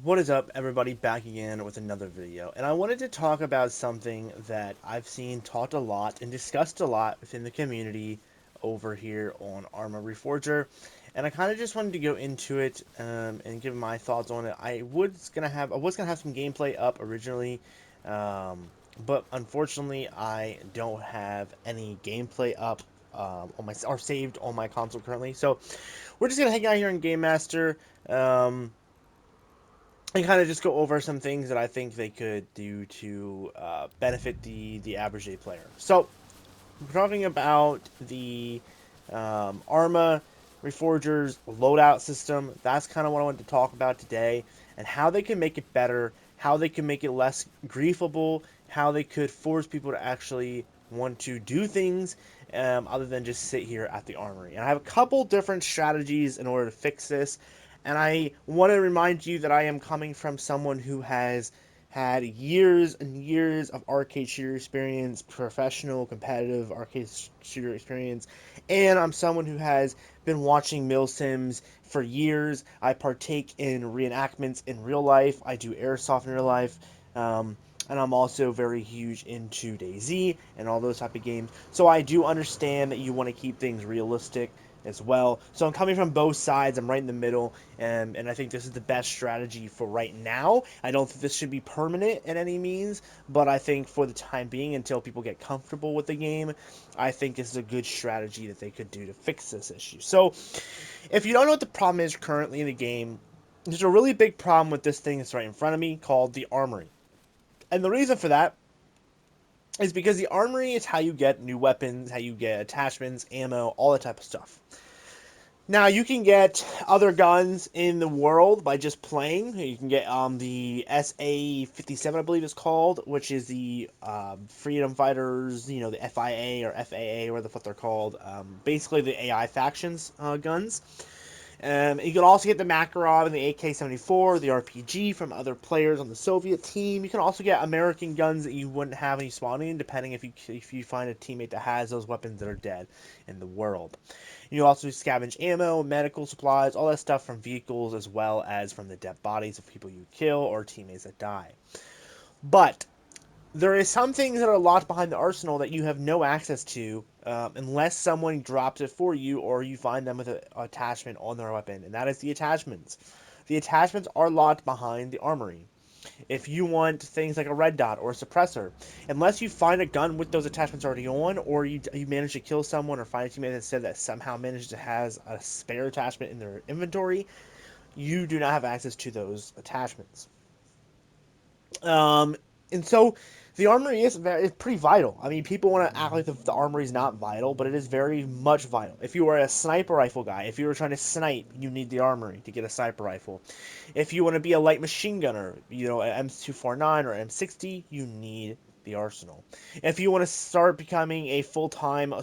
What is up, everybody? Back again with another video. And I wanted to talk about something that I've seen taught a lot and discussed a lot within the community over here on Arma Reforger. And I kind of just wanted to go into it and give my thoughts on it. I was gonna have some gameplay up originally, but unfortunately I don't have any gameplay up on my or saved on my console currently. So we're just gonna hang out here in Game Master. Um, and kind of just go over some things that I think they could do to benefit the average day player. So we're talking about the Arma Reforgers loadout system. That's kind of what I wanted to talk about today, and how they can make it better, how they can make it less griefable, how they could force people to actually want to do things other than just sit here at the armory. And I have a couple different strategies in order to fix this. And I want to remind you that I am coming from someone who has had years and years of arcade shooter experience, professional, competitive arcade shooter experience, and I'm someone who has been watching milsims for years. I partake in reenactments in real life. I do airsoft in real life. Um, and I'm also very huge into DayZ and all those type of games. So I do understand that you want to keep things realistic as well. So I'm coming from both sides. I'm right in the middle, and I think this is the best strategy for right now. I don't think this should be permanent in any means, but I think for the time being, until people get comfortable with the game, I think this is a good strategy that they could do to fix this issue. So if you don't know what the problem is currently in the game, there's a really big problem with this thing that's right in front of me called the Armory. And the reason for that is because the Armory is how you get new weapons, how you get attachments, ammo, all that type of stuff. Now you can get other guns in the world by just playing. You can get the SA-57, I believe it's called, which is the Freedom Fighters, the FIA or FAA, or what they're called. Basically the AI factions guns. You can also get the Makarov and the AK-74, the RPG from other players on the Soviet team. You can also get American guns that you wouldn't have any spawning, depending if you find a teammate that has those weapons that are dead in the world. You also scavenge ammo, medical supplies, all that stuff from vehicles as well as from the dead bodies of people you kill or teammates that die. But there is some things that are locked behind the arsenal that you have no access to unless someone drops it for you or you find them with an attachment on their weapon, and that is the attachments. The attachments are locked behind the armory. If you want things like a red dot or a suppressor, unless you find a gun with those attachments already on, or you manage to kill someone or find a teammate that said that somehow managed to has a spare attachment in their inventory, you do not have access to those attachments. Um, and so the armory is pretty vital. I mean, people want to act like the armory is not vital, but it is very much vital. If you are a sniper rifle guy, if you were trying to snipe, you need the armory to get a sniper rifle. If you want to be a light machine gunner, an M249 or M60, you need the arsenal. If you want to start becoming a full-time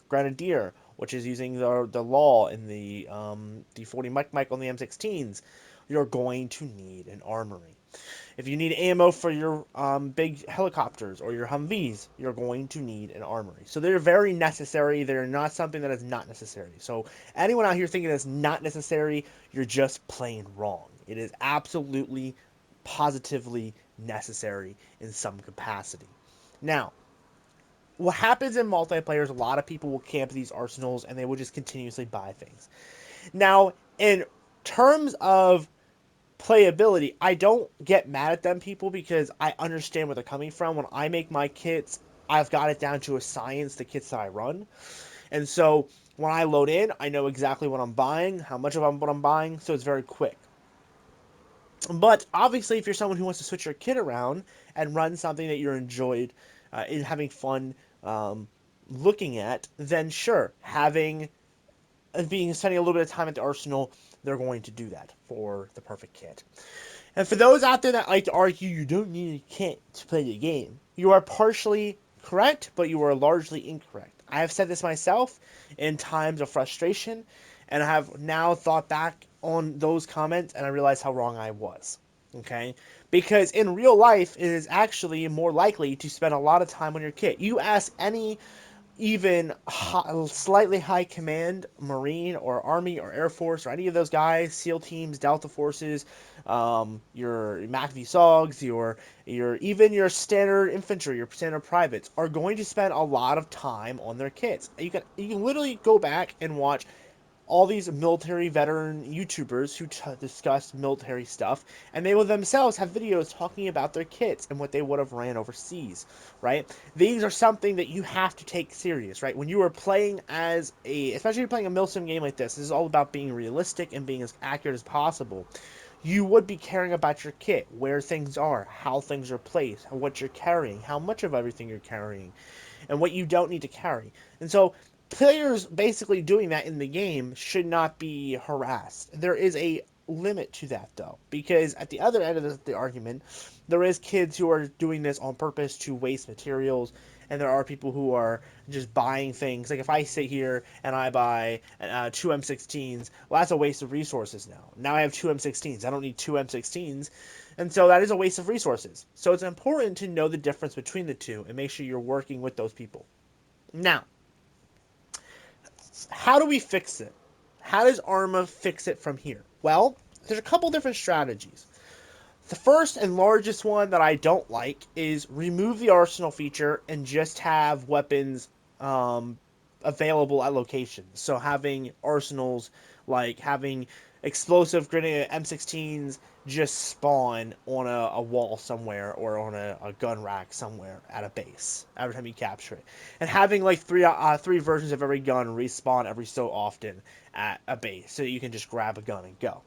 grenadier, which is using the law in the 40 mic on the M16s, you're going to need an armory. If you need ammo for your big helicopters or your Humvees, you're going to need an armory. So they're very necessary. They're not something that is not necessary. So anyone out here thinking that's not necessary, you're just plain wrong. It is absolutely, positively necessary in some capacity. Now, what happens in multiplayer is a lot of people will camp these arsenals and they will just continuously buy things. Now, in terms of playability, I don't get mad at them people because I understand where they're coming from. When I make my kits, I've got it down to a science, the kits that I run. And so when I load in, I know exactly what I'm buying, how much of what I'm buying, so it's very quick. But obviously, if you're someone who wants to switch your kit around and run something that you're enjoyed and having fun looking at, then sure, spending a little bit of time at the arsenal, they're going to do that for the perfect kit. And for those out there that like to argue you don't need a kit to play the game, you are partially correct, but you are largely incorrect. I have said this myself in times of frustration, and I have now thought back on those comments and I realized how wrong I was. Okay? Because in real life, it is actually more likely to spend a lot of time on your kit. You ask any even slightly high command, Marine or Army or Air Force or any of those guys, SEAL teams, Delta Forces, your MACV SOGs, your standard infantry, your standard privates are going to spend a lot of time on their kits. You can literally go back and watch all these military veteran YouTubers who discuss military stuff, and they will themselves have videos talking about their kits and what they would have ran overseas, right? These are something that you have to take serious, right? When you are playing especially if you're playing a milsim game like this is all about being realistic and being as accurate as possible. You would be caring about your kit, where things are, how things are placed, what you're carrying, how much of everything you're carrying, and what you don't need to carry. And so players basically doing that in the game should not be harassed. There is a limit to that though, because at the other end of the argument, there is kids who are doing this on purpose to waste materials, and there are people who are just buying things. Like if I sit here and I buy two M16s, well, that's a waste of resources now. Now I have two M16s. I don't need two M16s. And so that is a waste of resources. So it's important to know the difference between the two and make sure you're working with those people. Now, how do we fix it? How does Arma fix it from here? Well, there's a couple different strategies. The first and largest one that I don't like is remove the arsenal feature and just have weapons um, available at locations. So having arsenals, like having explosive grenade M16s just spawn on a wall somewhere or on a gun rack somewhere at a base every time you capture it, and having like three versions of every gun respawn every so often at a base, so you can just grab a gun and go.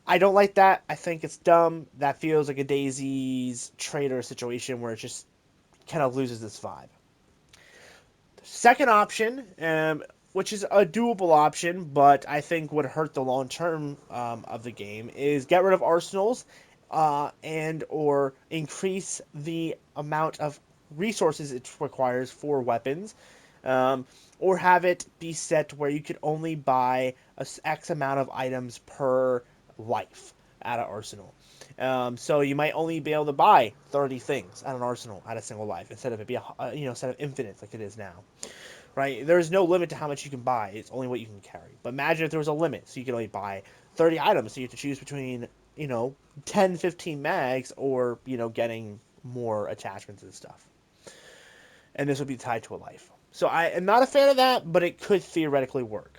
I don't like that. I think it's dumb. That feels like a Daisy's Trader situation where it just kind of loses this vibe. Second option, which is a doable option, but I think would hurt the long term of the game, is get rid of arsenals and or increase the amount of resources it requires for weapons, um, or have it be set where you could only buy a X amount of items per life at an arsenal. So you might only be able to buy 30 things at an arsenal at a single life instead of it be instead of infinite like it is now, right? There's no limit to how much you can buy. It's only what you can carry. But imagine if there was a limit, so you could only buy 30 items, so you have to choose between 10, 15 mags, or getting more attachments and stuff. And this would be tied to a life. So I am not a fan of that, but it could theoretically work.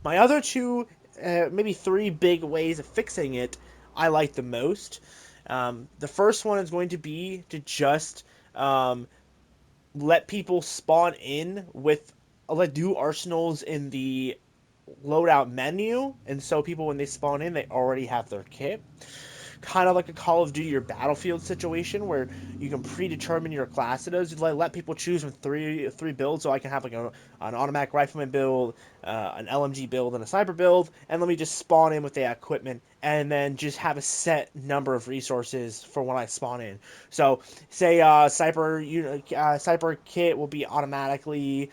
My other two, maybe three big ways of fixing it, I like the most. The first one is going to be to just let people spawn in with let do arsenals in the loadout menu, and so people when they spawn in they already have their kit, kind of like a Call of Duty or Battlefield situation where you can predetermine your class. It is let people choose from three builds, so I can have like an automatic rifleman build, an LMG build, and a sniper build, and let me just spawn in with the equipment, and then just have a set number of resources for when I spawn in. So say sniper kit will be automatically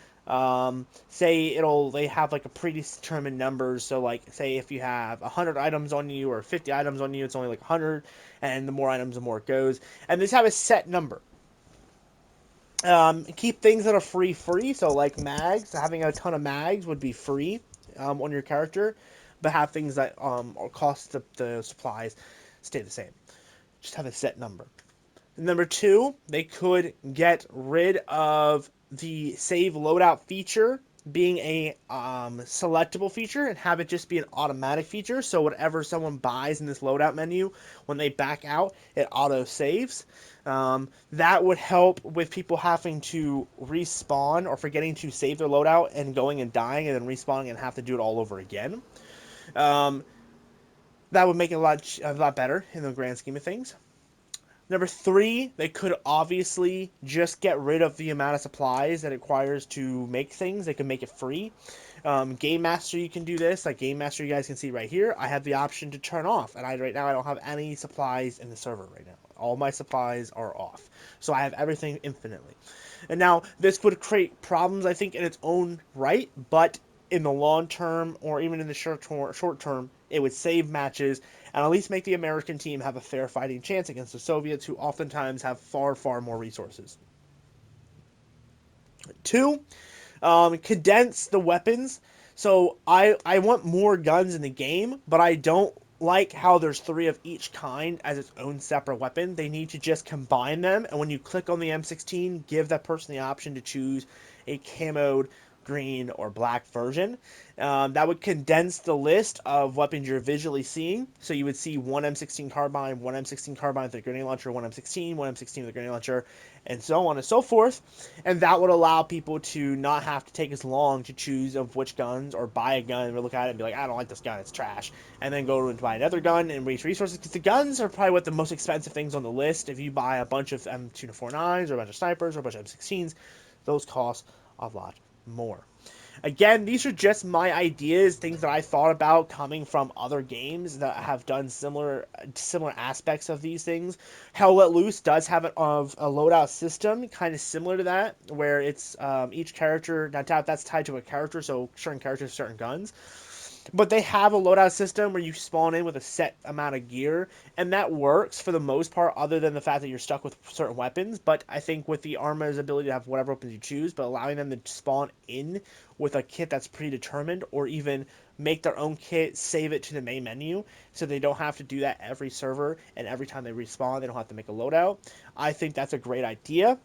say they have like a predetermined numbers, so like say if you have 100 items on you or 50 items on you, it's only like 100, and the more items the more it goes, and just have a set number. Keep things that are free, so like mags, having a ton of mags would be free on your character, but have things that cost the supplies stay the same. Just have a set number. Number two, they could get rid of the save loadout feature being a selectable feature and have it just be an automatic feature. So whatever someone buys in this loadout menu, when they back out, it auto saves. That would help with people having to respawn or forgetting to save their loadout and going and dying and then respawning and have to do it all over again. Um, that would make it a lot better in the grand scheme of things. Number three, they could obviously just get rid of the amount of supplies that it requires to make things. They can make it free. Game Master, you can do this. Like Game Master, you guys can see right here. I have the option to turn off, and right now I don't have any supplies in the server right now. All my supplies are off, so I have everything infinitely. And now this would create problems, I think, in its own right, but in the long term or even in the short term, it would save matches and at least make the American team have a fair fighting chance against the Soviets, who oftentimes have far, far more resources. Two, condense the weapons. So I want more guns in the game, but I don't like how there's three of each kind as its own separate weapon. They need to just combine them, and when you click on the M16, give that person the option to choose a camoed green or black version. That would condense the list of weapons you're visually seeing. So you would see one M16 carbine, one M16 carbine with a grenade launcher, one M16, one M16 with a grenade launcher, and so on and so forth. And that would allow people to not have to take as long to choose of which guns, or buy a gun and look at it and be like, I don't like this gun, it's trash, and then go and buy another gun and waste resources, because the guns are probably what the most expensive things on the list. If you buy a bunch of M249s or a bunch of snipers or a bunch of M16s, those cost a lot more. Again, these are just my ideas, things that I thought about coming from other games that have done similar aspects of these things. Hell Let Loose does have a loadout system kind of similar to that, where it's each character, now that's tied to a character, so certain characters, certain guns. But they have a loadout system where you spawn in with a set amount of gear, and that works for the most part, other than the fact that you're stuck with certain weapons. But I think with the Arma's ability to have whatever weapons you choose, but allowing them to spawn in with a kit that's predetermined, or even make their own kit, save it to the main menu, so they don't have to do that every server, and every time they respawn, they don't have to make a loadout. I think that's a great idea.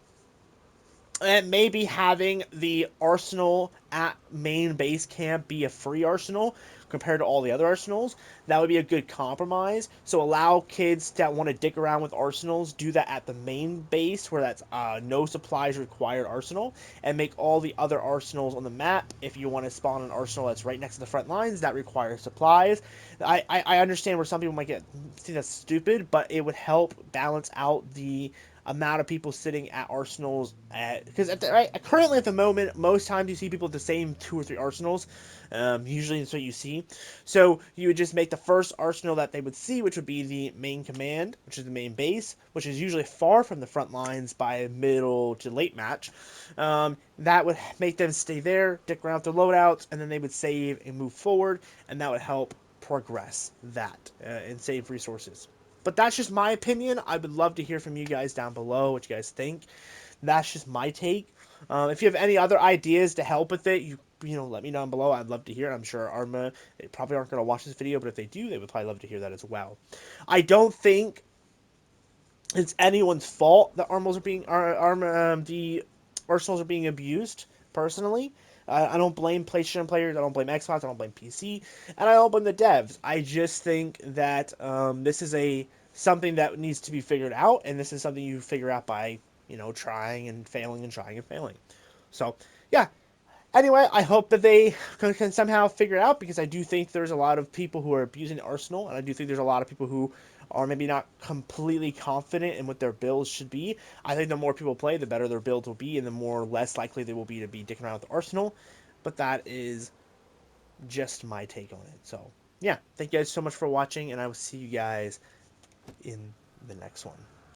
And maybe having the arsenal at main base camp be a free arsenal compared to all the other arsenals, that would be a good compromise. So allow kids that want to dick around with arsenals do that at the main base, where that's no supplies required arsenal, and make all the other arsenals on the map, if you want to spawn an arsenal that's right next to the front lines that requires supplies. I understand where some people might think that's stupid, but it would help balance out the amount of people sitting at arsenals, because currently at the moment, most times you see people at the same two or three arsenals. Usually that's what you see. So you would just make the first arsenal that they would see, which would be the main command, which is the main base, which is usually far from the front lines by middle to late match. That would make them stay there, dick around with their loadouts, and then they would save and move forward, and that would help progress that and save resources. But that's just my opinion. I would love to hear from you guys down below what you guys think. That's just my take. If you have any other ideas to help with it, let me know down below. I'd love to hear it. I'm sure Arma, they probably aren't going to watch this video, but if they do, they would probably love to hear that as well. I don't think it's anyone's fault that the arsenals are being abused. Personally, I don't blame PlayStation players. I don't blame Xbox. I don't blame PC, and I don't blame the devs. I just think that this is a something that needs to be figured out, and this is something you figure out by trying and failing and trying and failing. So yeah. Anyway, I hope that they can somehow figure it out, because I do think there's a lot of people who are abusing Arsenal, and I do think there's a lot of people who are maybe not completely confident in what their builds should be. I think the more people play, the better their builds will be, and the more less likely they will be to be dicking around with Arsenal. But that is just my take on it. So, yeah, thank you guys so much for watching, and I will see you guys in the next one.